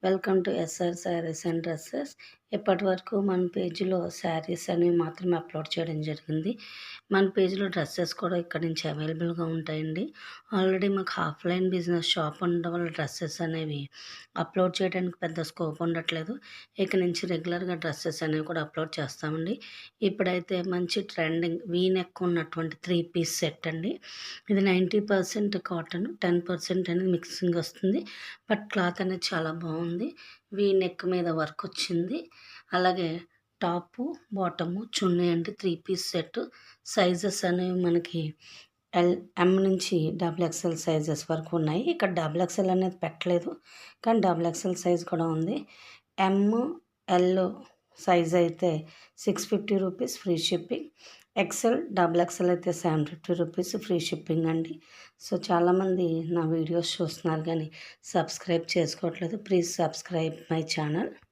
Welcome to SR sarees and dresses. ఇప్పటి వరకు మన పేజీలో శారీస్ అనేవి మాత్రమే అప్లోడ్ చేయడం జరిగింది. మన పేజీలో డ్రెస్సెస్ కూడా ఇక్కడ నుంచి అవైలబుల్గా ఉంటాయండి. ఆల్రెడీ మాకు ఆఫ్లైన్ బిజినెస్ షాప్ ఉండడం వల్ల డ్రెస్సెస్ అనేవి అప్లోడ్ చేయడానికి పెద్ద స్కోప్ ఉండట్లేదు. ఇక నుంచి రెగ్యులర్గా డ్రెస్సెస్ అనేవి కూడా అప్లోడ్ చేస్తామండి. ఇప్పుడైతే మంచి ట్రెండింగ్ వీ నెక్ ఉన్నటువంటి 3 పీస్ సెట్ అండి. ఇది 90% కాటన్, 10% అనేది మిక్సింగ్ వస్తుంది. బట్ క్లాత్ అనేది చాలా బాగుంది. వీ నెక్ మీద వర్క్ వచ్చింది. అలాగే టాపు, బాటము, చున్నీ అంటే 3 పీస్ సెట్. సైజెస్ అనేవి మనకి ఎం నుంచి XXL సైజెస్ వరకు ఉన్నాయి. ఇక్కడ XXL అనేది పెట్టలేదు, కానీ XXL సైజ్ కూడా ఉంది. ఎల్ సైజ్ అయితే 650 రూపీస్ ఫ్రీ షిప్పింగ్. XXL అయితే 750 రూపీస్ ఫ్రీ షిప్పింగ్ అండి. సో చాలామంది నా వీడియోస్ చూస్తున్నారు కానీ సబ్స్క్రైబ్ చేసుకోవట్లేదు. Please subscribe my channel.